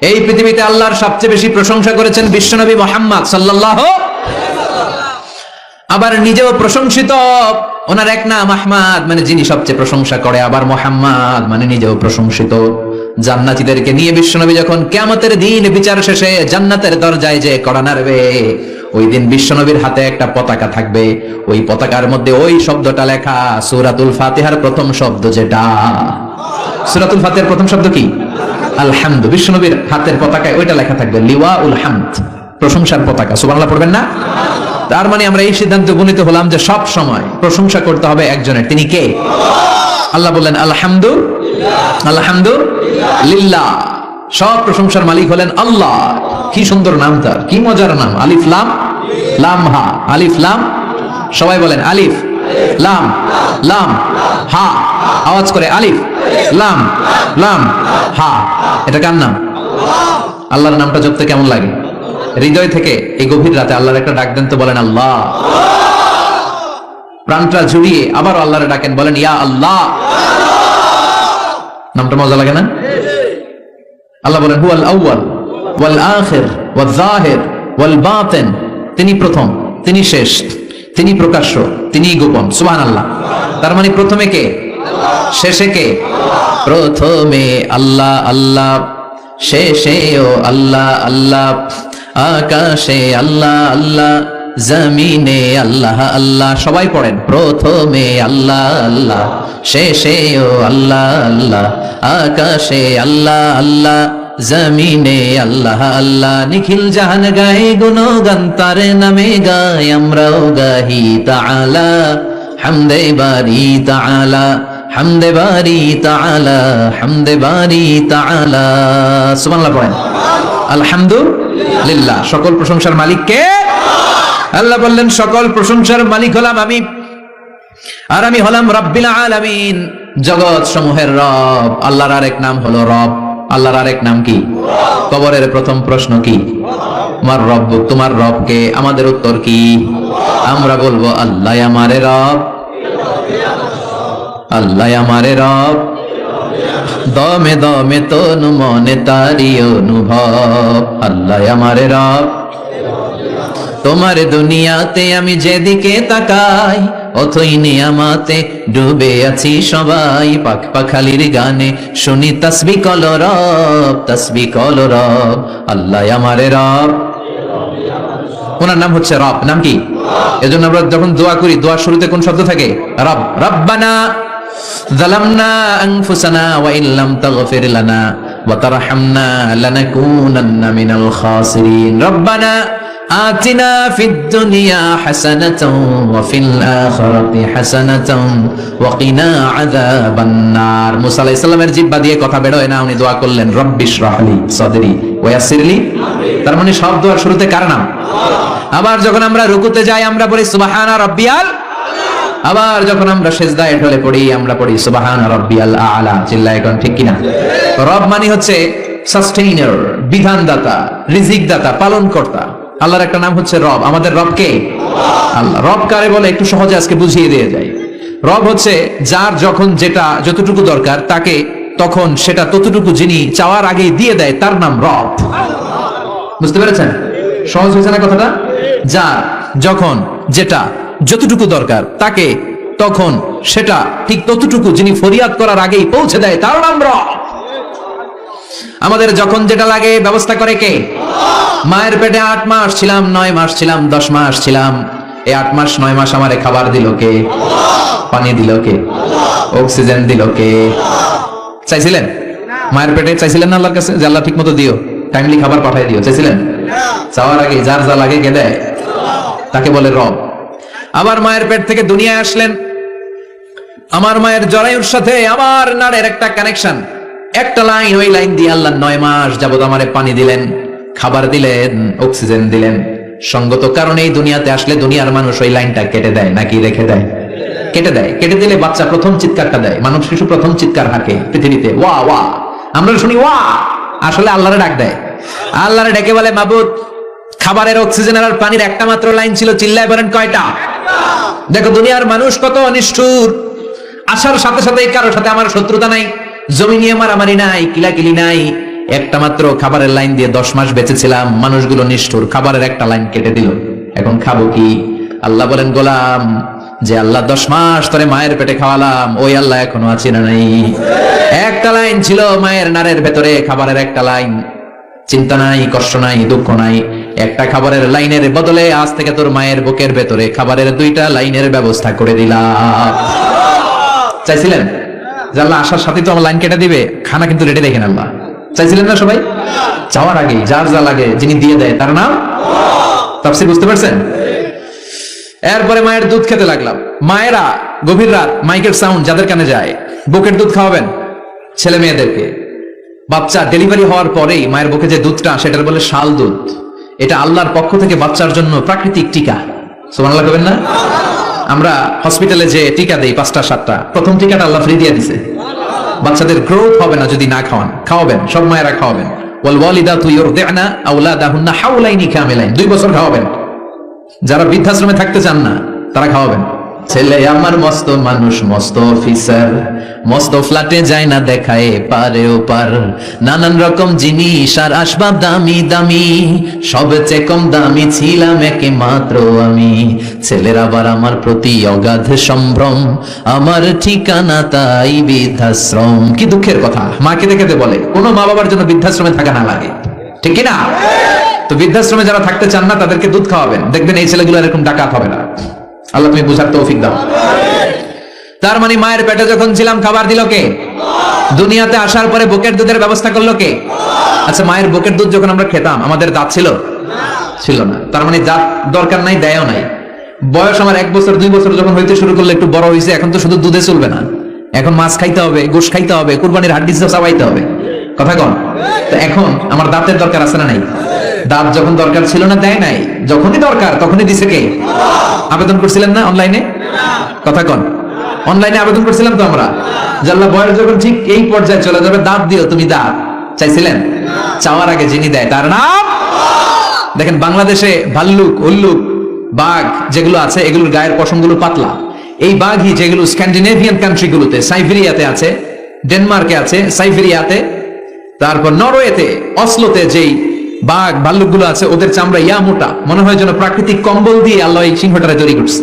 এই পৃথিবীতে আল্লাহর সবচেয়ে বেশি প্রশংসা করেছেন বিশ্বনবী মুহাম্মদ সাল্লাল্লাহু, আবার নিজেও প্রশংসিত। ওনার এক নাম আহমদ, মানে যিনি সবচেয়ে প্রশংসা করে, আবার মুহাম্মদ মানে নিজেও প্রশংসিত। জান্নাতীদেরকে নিয়ে বিশ্বনবী যখন কিয়ামতের দিন বিচার শেষে জান্নাতের দরজায় যে কড়া নাড়বে, ওই দিন বিশ্বনবীর হাতে একটা পতাকা থাকবে। ওই পতাকার মধ্যে ওই শব্দটা লেখা, সূরাতুল ফাতিহার প্রথম শব্দ যেটা। সূরাতুল ফাতিহার প্রথম শব্দ কি? আলহামদু। বিশ্বনবীর হাতের পতাকায় ওইটা লেখা থাকবে, লিওয়াউল হামদ, প্রশংসার পতাকা। সুবহানাল্লাহ পড়বেন না? তার মানে আমরা এই সিদ্ধান্তে উপনীত হলাম যে সব সময় প্রশংসা করতে হবে একজনের। তিনি কে? আল্লাহ বললেন আলহামদু, আলহামদুলিল্লাহ। সব প্রশংসার মালিক হলেন আল্লাহ। কি সুন্দর নাম তার, কি মজার নাম। আলিফ লাম লাম হা, আলিফ লাম। সবাই বলেন আলিফ লাম লাম হা, আওয়াজ করে আলিফ লাম লাম হা। এটা কার নাম? আল্লাহর নামটা জপতে কেমন লাগে? হৃদয় থেকে এই গভীর রাতে আল্লাহর একটা ডাক দেন তো, বলেন আল্লাহ। প্রাণটা জুড়িয়ে আবার আল্লাহর ডাকেন, বলেন ইয়া আল্লাহ। নামটা মজা লাগে না? আল্লাহ বলেন হুয়াল আউয়াল ওয়াল আখির ওয়াল যাহির ওয়াল বাতিন। তিনি প্রথম, তিনি শেষ, তিনি প্রকাশ্য, তিনি গোপন। সুবহানাল্লাহ। তার মানে প্রথমে কে, শেষে কে? প্রথমে আল্লাহ আল্লাহ, শেষেও আল্লাহ আল্লাহ, আকাশে আল্লাহ আল্লাহ, জমিনে আল্লাহ আল্লাহ। সবাই পড়েন, প্রথমে আল্লাহ আল্লাহ, শেষেও আল্লাহ আল্লাহ, আকাশে আল্লাহ আল্লাহ, জমিনে আল্লাহ আল্লাহ। নিখিল জাহান গায়ে গুণগান তার নামে গায়, আমরাও গাহি তাআলা হামদে বারি তাআলা, হামদে বারি তাআলা, হামদে বারি তাআলা। সুবহানাল্লাহ পড়েন। আলহামদুলিল্লাহ। সকল প্রশংসার মালিক কে? আল্লাহ বললেন সকল প্রশংসার মালিক হলাম আমি, আর আমি হলাম রাব্বিল আলামিন, জগৎ সমূহের রব। আল্লাহর আরেক নাম হলো রব। আল্লাহর আরেক নাম কি? কবরের প্রথম প্রশ্ন কি? তোমার রব, তোমার রব কে? আমাদের উত্তর কি? আমরা বলবো আল্লাহ আমারে রব, আল্লাহ আমারে রব, দমে দমে তনু মনে তারি অনুভব। আল্লাহ আমারে রব, তোমার দুনিয়াতে আমি যেদিকে তাকাই, অথই নিয়ামাতে ডুবে আছি সবাই। পাখ পাখালির গানে শুনি তাসবিহ কল রব, তাসবিহ কল রব। আল্লাহ আমারে রব। ওনার নাম হচ্ছে রব। নাম কি? এজন্য আমরা যখন দোয়া করি, দোয়ার শুরুতে কোন শব্দ থাকে? রব। রব্বানা যালামনা আনফুসানা ওয়া ইল্লাম তাগফির লানা ওয়া তারহামনা লানাকুনান্না মিনাল খাসিরিন। রব্বানা আতিনা ফিদ দুনিয়া হাসানাতাও ওয়া ফিল আখিরাতি হাসানাতাও ওয়া কিনা আযাবান নার। মুসা আলাইহিস সালামের জিহ্বা দিয়ে কথা বের হয় না, উনি দোয়া করলেন রব্বিশরাহলি সাদরি ওয়া ইয়াসসিরলি। তার মানে সব দোয়ার শুরুতে কার নাম? আবার যখন আমরা রুকুতে যাই আমরা বলি সুবহানা রাব্বিয়াল, আবার যখন আমরা সিজদায় ঢলে পড়ি আমরা পড়ি সুবহানা রাব্বিয়াল আ'লা। চিল্লায় এখন ঠিক কিনা? রব মানে হচ্ছে সাস্টেইনার, বিধানদাতা, রিজিক দাতা, পালন কর্তা। আল্লাহর একটা নাম হচ্ছে রব। আমাদের রব কে? আল্লাহ। রব কারে বলে একটু সহজে আজকে বুঝিয়ে দিয়ে যাই। রব হচ্ছে যার যখন যেটা যতটুকু দরকার তাকে তখন সেটা ততটুকু যিনি চাওয়ার আগেই দিয়ে দেয়, তার নাম রব। বুঝতে পেরেছেন? সহজ হয়েছে না কথাটা? যার যখন যেটা যতটুকু দরকার তাকে তখন সেটা ঠিক ততটুকু যিনি ফরিয়াদ করার আগেই পৌঁছে দেয়, তার নাম রব। আমাদের যখন যেটা লাগে ব্যবস্থা করে কে? মায়ের পেটে 8 মাস ছিলাম, 9 মাস ছিলাম, 10 মাস ছিলাম, এই 8 মাস 9 মাস আমারে খাবার দিল কে? পানি দিল কে? অক্সিজেন দিল কে? চাইছিলেন? মায়ের পেটে চাইছিলেন না আল্লাহর কাছে যে আল্লাহ ঠিক মতো দিও, টাইমলি খাবার পাঠিয়ে দিও? চাইছিলেন? চাওয়ার আগে যার যা লাগে কে দেয়? তাকে বলে রব। আবার মায়ের পেট থেকে দুনিয়ায় আসলেন, আমার মায়ের জরায়ুর সাথে আমার নাড়ের একটা কানেকশন, একটা লাইন, ওই লাইন দিয়ে আল্লাহ 9 মাস যাবত আমারে পানি দিলেন, খাবার দিলেন, অক্সিজেন দিলেন। সঙ্গত কারণেই দুনিয়াতে আসলে দুনিয়ার মানুষ ওই লাইনটা কেটে দেয় নাকি রেখে দেয়? কেটে দেয়। কেটে দিলে বাচ্চা প্রথম চিৎকারটা দেয়, মানব শিশু প্রথম চিৎকার হাঁকে পৃথিবীতে, ওয়া ওয়া। আমরা শুনি ওয়া, আসলে আল্লাহরে ডাক দেয়। আল্লাহরে ডেকে বলে মাবুদ, খাবারের, অক্সিজেনের আর পানির একটা মাত্র লাইন ছিল, চিল্লায় বলেন কয়টা? দেখো দুনিয়ার মানুষ কত অনিষ্ঠুর। আসার সাথে সাথে কারোর সাথে আমার শত্রুতা নাই, জমি নিয়ে মারামারি নাই, কিলাকিলি নাই, একটা মাত্র খাবারের লাইন দিয়ে 10 মাস বেঁচেছিলাম, মানুষগুলো নিষ্ঠুর, খাবারের একটা লাইন কেটে দিল, এখন খাবো কি? আল্লাহ বলেন, গোলাম, যে আল্লাহ 10 মাস ধরে মায়ের পেটে খাওয়ালাম, ওই আল্লাহ এখনো আছে না নাই? একটা লাইন ছিল মায়ের নারের ভেতরে, খাবারের একটা লাইন, চিন্তা নাই, কষ্ট নাই, দুঃখ নাই। একটা খাবারের লাইনের বদলে আজ থেকে তোর মায়ের বুকের ভেতরে খাবারের 2টা লাইনের ব্যবস্থা করে দিলাম। চাইছিলেন যে আল্লাহ আসার সাথে তো আমার লাইন কেটে দিবে, খানা কিন্তু রেডি দেখেন আল্লাহ? চাইছিলেন না সবাই? চাওয়ার আগে যার যা লাগে যিনি দিয়ে দেয় তার নাম তাফসীর, বুঝতে পারছেন? এরপরে মায়ের দুধ খেতে লাগলাম। মায়েরা গভীর রাত মাইকের সাউন্ড যাদের কানে যায়, বুকের দুধ খাওয়াবেন ছেলে মেয়েদেরকে। বাচ্চা ডেলিভারি হওয়ার পরেই মায়ের বুকে যে দুধটা, সেটার বলে শাল দুধ। এটা আল্লাহর পক্ষ থেকে বাচ্চার জন্য প্রাকৃতিক টিকা। সুবহানাল্লাহ কবেন না? আমরা হসপিটালে যে টিকা দেই 5টা 7টা, প্রথম টিকাটা আল্লাহ ফ্রি দিয়ে দিছে। বাচ্চাদের গ্রোথ হবে না যদি না খাওয়ান, খাওয়াবেন, সব মায়েরা খাওয়াবেন। ওয়াল ওয়ালিদাতু ইউরদি'না আওলাদাহুন্না হাওলাইনি কামিলাইন, 2 বছর খাওয়াবেন। যারা বৃদ্ধাশ্রমে থাকতে চান না তারা খাওয়াবেন। ছেলে আমার মস্ত মানুষ, মস্ত অফিসার, মস্ত ফ্ল্যাটে যায় না দেখায় পারে ও পার, নানান রকম জিনিস আর আসবাব দামি দামি, সবচেয়ে কম দামি ছিলাম একে মাত্র আমি। ছেলের আবার আমার প্রতি অগাধ সম্ভ্রম, আমার ঠিকানা তাই বৃদ্ধাশ্রম। কি দুঃখের কথা, মাকে দেখে বলে কোনো মা বাবার জন্য বৃদ্ধাশ্রমে থাকা না লাগে, ঠিক কি না? তো বৃদ্ধাশ্রমে যারা থাকতে চান না তাদেরকে দুধ খাওয়াবেন, দেখবেন এই ছেলেগুলো এরকম ডাকাত হবে না। আল্লাহ তুমি বুঝার তৌফিক দাও। তার মানে মায়ের পেটে যখন ছিলাম খাবার দিল কে? দুনিয়াতে আসার পরে বুকের দুধের ব্যবস্থা করলো কে? আচ্ছা, মায়ের বুকের দুধ যখন আমরা খেতাম আমাদের দাঁত ছিল? ছিল না। তার মানে দাঁত দরকার নাই, দেয়ও নাই। বয়স আমার 1 বছর 2 বছর যখন হইতে শুরু করলো, একটু বড় হয়েছে, এখন তো শুধু দুধে চলবে না, এখন মাছ খাইতে হবে, গোশ খাইতে হবে, কুরবানির হাড্ডি চাবাইতে হবে, কথা কন? তো এখন আমার দাঁতের দরকার আছে না নাই? দাঁত যখন দরকার ছিল না দেয় নাই, যখনই দরকার তখনই দিছে কে? আবেদন করছিলেন না অনলাইনে? কথা কন, অনলাইনে আবেদন করছিলাম তো আমরা, জাল্লা বয়স যখন ঠিক এই পর্যায়ে চলে যাবে, দাঁত দিও তুমি, দাঁত চাইছিলেন? চাওয়ার আগে যিনি দেয় তার নাম। দেখেন বাংলাদেশে ভাল্লুক, উল্লুক, বাঘ যেগুলো আছে এগুলোর গায়ের পশমগুলো পাতলা। এই বাঘই যেগুলো স্ক্যান্ডিনেভিয়ান কান্ট্রিগুলোতে, সাইবেরিয়াতে আছে, ডেনমার্কে আছে, সাইবেরিয়াতে, তারপর নরওয়েতে, অসলোতে যেই বাঘ ভাল্লুকগুলো আছে ওদের চামড়া ইয়া মোটা, মনে হয় যেন প্রাকৃতিক কম্বল দিয়ে আল্লাহ এই সিংহটারে তৈরি করছে।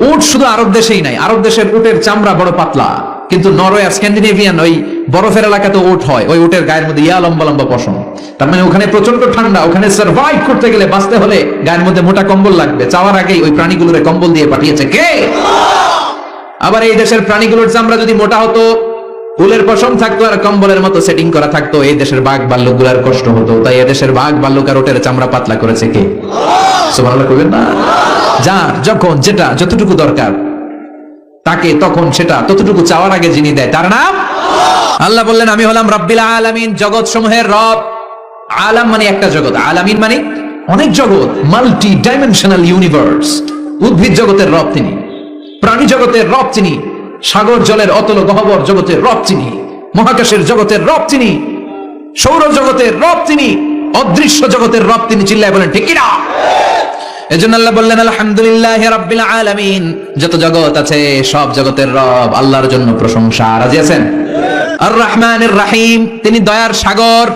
উট শুধু আরব দেশেই নাই, আরব দেশের উটের চামড়া বড় পাতলা, কিন্তু নরওয়ে, স্ক্যান্ডিনেভিয়ান ওই বরফের এলাকাতে উট হয়, ওই উটের গায়ের মধ্যে ইয়া লম্বা লম্বা পশম। তার মানে ওখানে প্রচন্ড ঠান্ডা, ওখানে সার্ভাইভ করতে গেলে, বাঁচতে হলে গায়ের মধ্যে মোটা কম্বল লাগবে। চাওয়ার আগেই ওই প্রাণীগুলোরে কম্বল দিয়ে পাঠিয়েছে কে? আবার এই দেশের প্রাণীগুলোর চামড়া যদি মোটা হতো, উলের পশম থাকতো আর কম্বলের মতো সেটিং করা থাকতো, এই দেশের বাঘ ভাল্লুকগুলার কষ্ট হতো। তাই এদেশের বাঘ ভাল্লুক আর ওটের চামড়া পাতলা করেছে কে? সুবহানাল্লাহ কইবেন না? যার যখন যেটা যতটুকু দরকার তাকে তখন সেটা ততটুকু চাওয়ার আগে যিনি দেয় তার নাম আল্লাহ। বললেন আমি হলাম রব্বিল আলামিন, জগৎ সমূহের রব। আলাম মানে একটা জগৎ, আলামিন মানে অনেক জগৎ, মাল্টি ডাইমেনশনাল ইউনিভার্স। উদ্ভিদ জগতের রব তিনি, প্রাণী জগতের রব তিনি, সাগর জলের অতল গহ্বর জগতের রব তিনি, মহাকাশের জগতের রব তিনি, সৌর জগতের রব তিনি, অদৃশ্য জগতের রব তিনি। চিল্লায় বলেন ঠিক কিনা? এজন্য আল্লাহ বললেন আলহামদুলিল্লাহি রাব্বিল আলামিন, যত জগৎ আছে সব জগতের রব, আল্লাহর জন্য প্রশংসা। রাজি আছেন? আর রহমানির রহিম, তিনি দয়ার সাগর,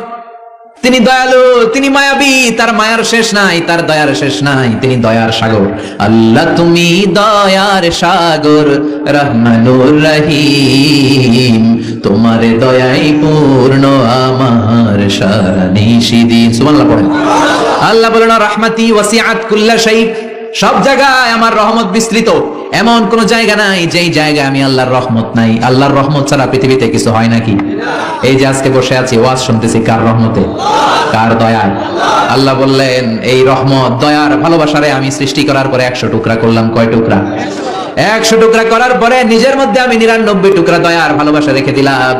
তিনি দয়ালু, তিনি মায়াবী, তার মায়ার শেষ নাই, তার দয়ার শেষ নাই, তিনি দয়ার সাগর। আল্লাহ তুমি দয়ার সাগর, রহমানুর রহিম, তোমার দয়াই পূর্ণ আমার সারা নিশিদিন। সুবহানাল্লাহ পড়েন। আল্লাহ বলেন রাহমাতি ওয়াসিআত কুল্লা শাই, সব জায়গায় আমার রহমত বিস্তৃত, এমন কোন জায়গা নাই যেই জায়গায় আমি আল্লাহর রহমত নাই। আল্লাহর রহমত ছাড়া পৃথিবীতে কিছু হয় নাকি? এই যে আজকে বসে আছি, ওয়াজ শুনতেছি, কার রহমতে? কার দয়ায়? আল্লাহ বললেন এই রহমত, দয়ার, ভালোবাসারে আমি সৃষ্টি করার পরে 100 টুকরা করলাম। কয় টুকরা? 100 টুকরা করার পরে নিজের মধ্যে আমি 99 টুকরা দয়ার ভালোবাসা রেখে দিলাম।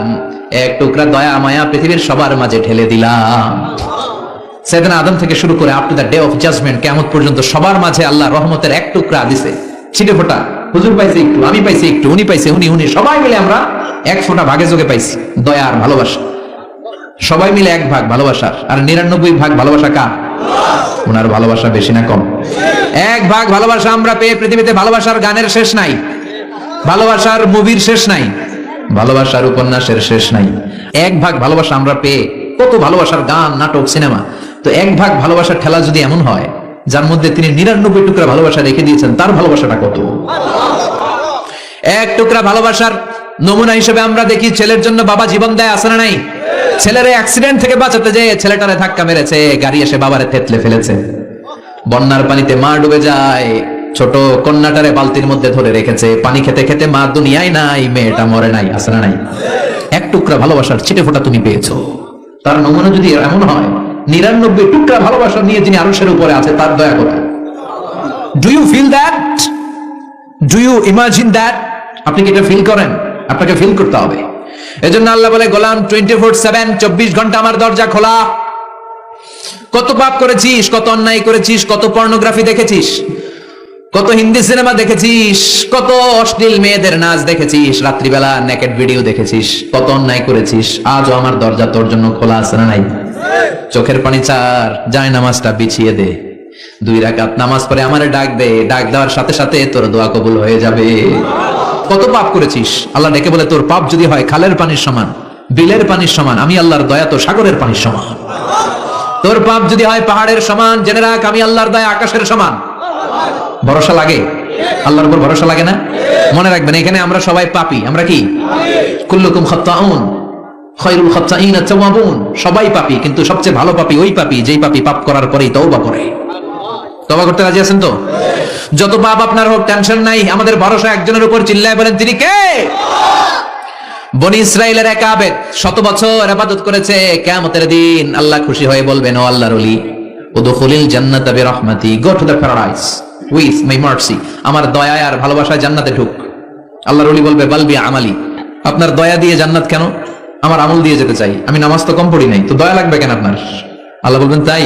1 টুকরা দয়া মায়া পৃথিবীর সবার মাঝে ঢেলে দিলাম। সেদিন আদম থেকে শুরু করে up to the day of judgement, কিয়ামত পর্যন্ত সবার মাঝে আল্লাহ রহমতের 1 টুকরা দিছে, ছিটে ফোঁটা। হুজুর পাইছে একটু, আমি পাইছি একটু, উনি পাইছে, উনি, সবাই মিলে আমরা 1 ফোঁটা ভাগে যোগে পাইছি দয়ার ভালোবাসা। সবাই মিলে 1 ভাগ ভালোবাসার, আর 99 ভাগ ভালোবাসা কার? ওনার ভালোবাসা বেশি না কম? 1 ভাগ ভালোবাসা আমরা পেয়ে পৃথিবীতে ভালোবাসার গানের শেষ নাই, ভালোবাসার মুভির শেষ নাই, ভালোবাসার উপন্যাসের শেষ নাই। 1 ভাগ ভালোবাসা আমরা পেয়ে কত ভালোবাসার গান, নাটক, সিনেমা। তো 1 ভাগ ভালোবাসার ঠেলা যদি এমন হয় যার মধ্যে তিনি 99 টুকরা ভালোবাসা রেখে দিয়েছেন, তার ভালোবাসাটা কত? 1 টুকরা ভালোবাসার নমুনা হিসেবে আমরা দেখি ছেলের জন্য বাবা জীবন দেয়, আছে না নাই? ছেলের অ্যাক্সিডেন্ট থেকে বাঁচাতে যেয়ে ছেলেটারে ধাক্কা মেরেছে, গাড়ি এসে বাবারে থেতলে ফেলেছে। বন্যার পানিতে মা ডুবে যায়, ছোট কন্যাটারে বালতির মধ্যে ধরে রেখেছে, পানি খেতে খেতে মা দুনিয়ায় নাই, মেয়েটা মরে নাই, আছে না নাই? 1 টুকরা ভালোবাসার ছিটে ফোঁটা তুমি পেয়েছো। তার নমুনা যদি এমন হয়, 99 টুকরা ভালোবাসা নিয়ে যিনি আরশের উপরে আছে, তার দয়া কত? Do you feel that? Do you imagine that? আপনি কি এটা ফিল করেন? আপনাকে ফিল করতে হবে। এজন্য আল্লাহ বলে, গোলাম 24/7 24 ঘন্টা আমার দরজা খোলা। কত পাপ করেছিস, কত অন্যায় করেছিস, কত পর্নোগ্রাফি দেখেছিস, কত হিন্দি সিনেমা দেখেছিস, কত অশ্লীল মেয়েদের নাচ দেখেছিস, রাত্রিবেলা নেকেড ভিডিও দেখেছিস, কত অন্যায় করেছিস, আজও আমার দরজা তোর জন্য খোলা আছে না নাই? চোখের পানি ছাড়, যায় নামাজটা বিছিয়ে দে, 2 রাকাত নামাজ পড়ে আমারে ডাক দে, ডাক দেওয়ার সাথে সাথে তোর দোয়া কবুল হয়ে যাবে। কত পাপ করেছিস, আল্লাহ ডেকে বলে, তোর পাপ যদি হয় খালের পানির সমান, বিলের পানির সমান, আমি আল্লাহর দয়া তো সাগরের পানির সমান। তোর পাপ যদি হয় পাহাড়ের সমান, জেনে রাখ আমি আল্লাহর দয়া আকাশের সমান। ভরসা লাগে? আল্লাহর উপর ভরসা লাগে না? মনে রাখবেন, এখানে আমরা সবাই পাপী। আমরা কি? কুল্লুকুম খাত্তাউন খায়রুল খাত্তাইনা তাওয়াবুন। সবাই পাপী, কিন্তু সবচেয়ে ভালো পাপী ওই পাপী যেই পাপী পাপ করার পরেই তওবা করে। তওবা করতে রাজি আছেন তো? যত পাপ আপনার হোক, টেনশন নাই, আমাদের ভরসা একজনের উপর। চিল্লায় বলেন, তিনি কে? বনি ইসরাইলের এক আবেদ 100 বছর ইবাদত করেছে। কিয়ামতের দিন আল্লাহ খুশি হয়ে বলবেন, ও আল্লাহর ওলি, উদখুলিল জান্নাতা বিরহমাতি, go to the paradise with my mercy. আমার দয়া আর ভালোবাসায় জান্নাতে ঢুক। আল্লাহর ওলি বলবে, বালবি আমালি, আপনার দয়া দিয়ে জান্নাত কেন? আমার আমল দিয়ে যেতে চাই, আমি নামাজ তো কম পড়ি নাই, তো দয়া লাগবে কেন আপনার? আল্লাহ বলবেন, তাই?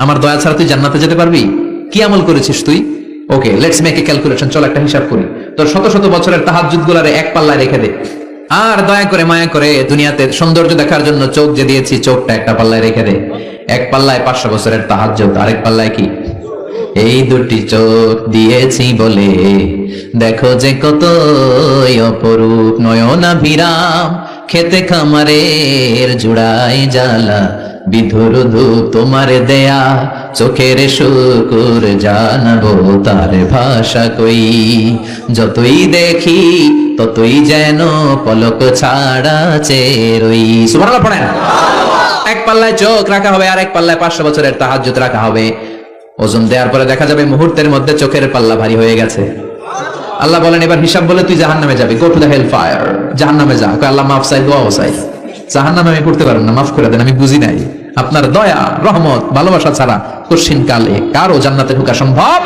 আমার দয়া ছাড়া তুই জান্নাতে যেতে পারবি? কি আমল করেছিস তুই? ওকে, লেটস মেক এ ক্যালকুলেশন, চল একটা হিসাব করি। তোর শত শত বছরের তাহাজ্জুদ গুলারে এক পাল্লায় রেখে দে, আর দয়া করে মায়া করে দুনিয়াতে সৌন্দর্য দেখার জন্য চোখ যে দিয়েছি, চোখটা একটা পাল্লায় রেখে দে। এক পাল্লায় 500 বছরের তাহাজ্জুদ, আরেক পাল্লায় কি? এই 2টি চোখ দিয়েছি বলে দেখো যে কত অপরূপ, নয়নাভিরাম খেতে খামারের জুড়াই জ্বালা, বিধুর ধূপ তোমার দেয়া চোখের শুকুর জানাবো তার ভাষা কই। যতই দেখি ততই যেন পলক ছাড়া চেরই। সুবহানাল্লাহ পড়েন। এক পাল্লায় চোখ রাখা হবে, আর এক পাল্লায় 500 বছরের তাহাজ্জুদ রাখা হবে। ওজন দেওয়ার পরে দেখা যাবে মুহূর্তের মধ্যে চোখের পাল্লা ভারী হয়ে গেছে। আল্লাহ বলেন, এবার হিসাব বলে তুই জাহান্নামে যাবি, go to the hell fire, জাহান্নামে যা। আল্লাহ মাফ চাই, দোয়াও চাই, জাহান্নামে আমি পড়তে পারবো না, মাফ করে দেন, আমি বুঝি নাই। আপনার দয়া, রহমত, ভালোবাসা ছাড়া কঠিন কালে কারো জান্নাতে ঢোকা সম্ভব